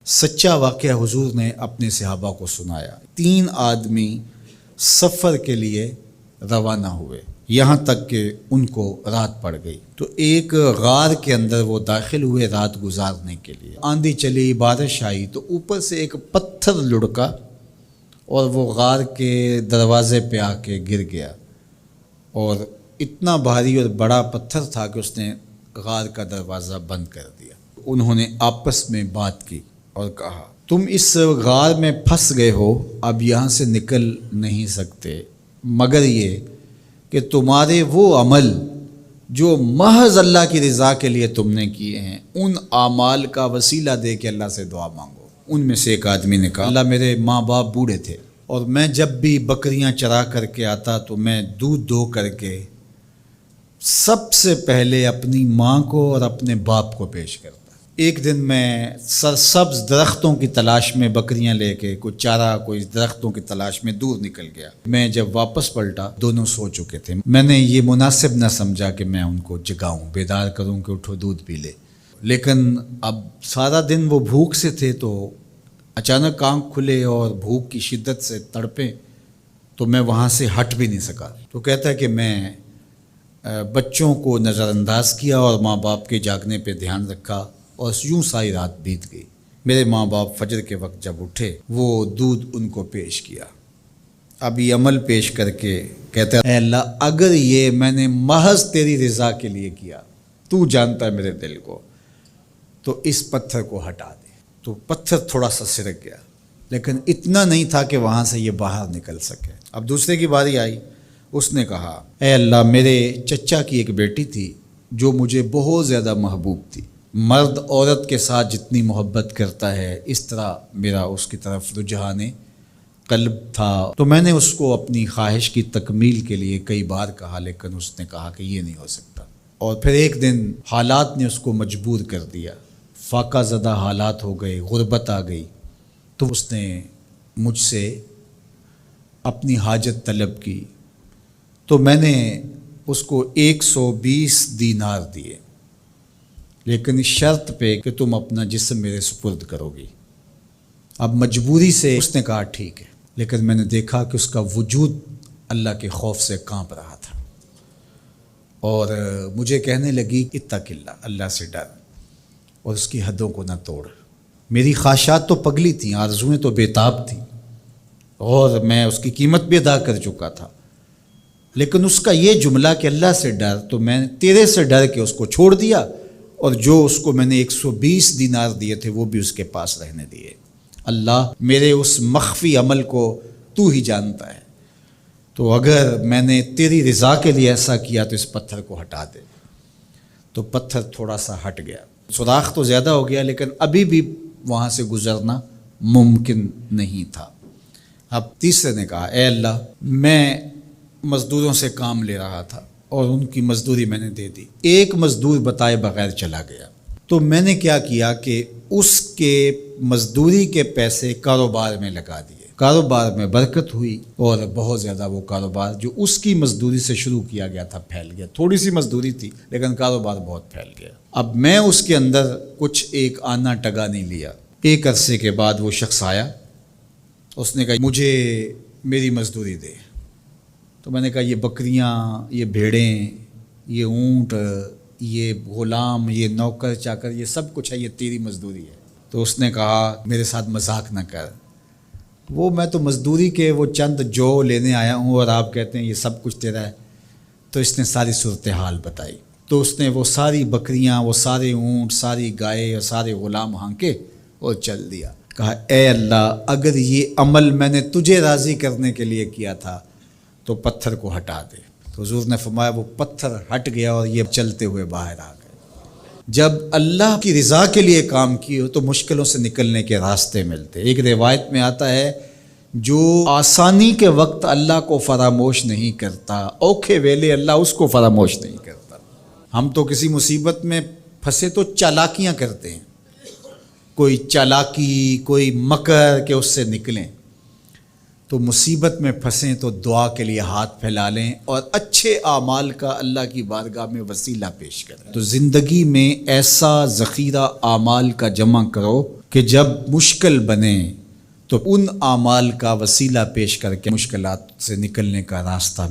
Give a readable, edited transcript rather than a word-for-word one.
سچا واقعہ حضور نے اپنے صحابہ کو سنایا۔ 3 آدمی سفر کے لیے روانہ ہوئے، یہاں تک کہ ان کو رات پڑ گئی، تو ایک غار کے اندر وہ داخل ہوئے رات گزارنے کے لیے۔ آندھی چلی، بارش آئی، تو اوپر سے ایک پتھر لڑکا اور وہ غار کے دروازے پہ آ کے گر گیا، اور اتنا بھاری اور بڑا پتھر تھا کہ اس نے غار کا دروازہ بند کر دیا۔ انہوں نے آپس میں بات کی اور کہا، تم اس غار میں پھنس گئے ہو، اب یہاں سے نکل نہیں سکتے مگر یہ کہ تمہارے وہ عمل جو محض اللہ کی رضا کے لیے تم نے کیے ہیں، ان اعمال کا وسیلہ دے کے اللہ سے دعا مانگو۔ ان میں سے ایک آدمی نے کہا، اللہ میرے ماں باپ بوڑھے تھے، اور میں جب بھی بکریاں چرا کر کے آتا تو میں دودھ دو کر کے سب سے پہلے اپنی ماں کو اور اپنے باپ کو پیش کرتا۔ ایک دن میں سرسبز درختوں کی تلاش میں بکریاں لے کے کوئی چارہ، کوئی درختوں کی تلاش میں دور نکل گیا۔ میں جب واپس پلٹا، دونوں سو چکے تھے۔ میں نے یہ مناسب نہ سمجھا کہ میں ان کو جگاؤں، بیدار کروں کہ اٹھو دودھ پی لے، لیکن اب سارا دن وہ بھوک سے تھے، تو اچانک آنکھ کھلے اور بھوک کی شدت سے تڑپے، تو میں وہاں سے ہٹ بھی نہیں سکا۔ تو کہتا ہے کہ میں بچوں کو نظر انداز کیا اور ماں باپ کے جاگنے پہ دھیان رکھا، اور یوں ساری رات بیت گئی۔ میرے ماں باپ فجر کے وقت جب اٹھے، وہ دودھ ان کو پیش کیا۔ اب یہ عمل پیش کر کے کہتا ہے، اے اللہ اگر یہ میں نے محض تیری رضا کے لیے کیا، تو جانتا ہے میرے دل کو، تو اس پتھر کو ہٹا دے۔ تو پتھر تھوڑا سا سرک گیا، لیکن اتنا نہیں تھا کہ وہاں سے یہ باہر نکل سکے۔ اب دوسرے کی باری آئی، اس نے کہا، اے اللہ میرے چچا کی ایک بیٹی تھی جو مجھے بہت زیادہ محبوب تھی، مرد عورت کے ساتھ جتنی محبت کرتا ہے اس طرح میرا اس کی طرف رجحان قلب تھا، تو میں نے اس کو اپنی خواہش کی تکمیل کے لیے کئی بار کہا، لیکن اس نے کہا کہ یہ نہیں ہو سکتا۔ اور پھر ایک دن حالات نے اس کو مجبور کر دیا، فاقہ زدہ حالات ہو گئے، غربت آ گئی، تو اس نے مجھ سے اپنی حاجت طلب کی، تو میں نے اس کو 120 دینار دیے، لیکن اس شرط پہ کہ تم اپنا جسم میرے سپرد کرو گی۔ اب مجبوری سے اس نے کہا ٹھیک ہے، لیکن میں نے دیکھا کہ اس کا وجود اللہ کے خوف سے کانپ رہا تھا، اور مجھے کہنے لگی، اتق اللہ، اللہ سے ڈر اور اس کی حدوں کو نہ توڑ۔ میری خواہشات تو پگلی تھیں، آرزوئیں تو بےتاب تھیں، اور میں اس کی قیمت بھی ادا کر چکا تھا، لیکن اس کا یہ جملہ کہ اللہ سے ڈر، تو میں نے تیرے سے ڈر کے اس کو چھوڑ دیا، اور جو اس کو میں نے 120 دینار دیے تھے وہ بھی اس کے پاس رہنے دیے۔ اللہ میرے اس مخفی عمل کو تو ہی جانتا ہے، تو اگر میں نے تیری رضا کے لیے ایسا کیا تو اس پتھر کو ہٹا دے۔ تو پتھر تھوڑا سا ہٹ گیا، سوراخ تو زیادہ ہو گیا، لیکن ابھی بھی وہاں سے گزرنا ممکن نہیں تھا۔ اب تیسرے نے کہا، اے اللہ میں مزدوروں سے کام لے رہا تھا اور ان کی مزدوری میں نے دے دی، ایک مزدور بتائے بغیر چلا گیا، تو میں نے کیا کیا کہ اس کے مزدوری کے پیسے کاروبار میں لگا دیے، کاروبار میں برکت ہوئی، اور بہت زیادہ وہ کاروبار جو اس کی مزدوری سے شروع کیا گیا تھا پھیل گیا۔ تھوڑی سی مزدوری تھی لیکن کاروبار بہت پھیل گیا۔ اب میں اس کے اندر کچھ ایک آنا ٹگا نہیں لیا۔ ایک عرصے کے بعد وہ شخص آیا، اس نے کہا مجھے میری مزدوری دے۔ تو میں نے کہا یہ بکریاں، یہ بھیڑیں، یہ اونٹ، یہ غلام، یہ نوکر چاکر، یہ سب کچھ ہے، یہ تیری مزدوری ہے۔ تو اس نے کہا میرے ساتھ مذاق نہ کر، وہ میں تو مزدوری کے وہ چند جو لینے آیا ہوں، اور آپ کہتے ہیں یہ سب کچھ تیرا ہے۔ تو اس نے ساری صورتحال بتائی، تو اس نے وہ ساری بکریاں، وہ سارے اونٹ، ساری گائے اور سارے غلام ہانکے اور چل دیا۔ کہا اے اللہ اگر یہ عمل میں نے تجھے راضی کرنے کے لیے کیا تھا تو پتھر کو ہٹا دے۔ تو حضور نے فرمایا وہ پتھر ہٹ گیا اور یہ چلتے ہوئے باہر آ گئے۔ جب اللہ کی رضا کے لیے کام کیے تو مشکلوں سے نکلنے کے راستے ملتے۔ ایک روایت میں آتا ہے، جو آسانی کے وقت اللہ کو فراموش نہیں کرتا، اوکھے ویلے اللہ اس کو فراموش نہیں کرتا۔ ہم تو کسی مصیبت میں پھنسے تو چالاکیاں کرتے ہیں، کوئی چالاکی، کوئی مکر کہ اس سے نکلیں، تو مصیبت میں پھنسیں تو دعا کے لیے ہاتھ پھیلا لیں اور اچھے اعمال کا اللہ کی بارگاہ میں وسیلہ پیش کریں. تو زندگی میں ایسا ذخیرہ اعمال کا جمع کرو کہ جب مشکل بنے تو ان اعمال کا وسیلہ پیش کر کے مشکلات سے نکلنے کا راستہ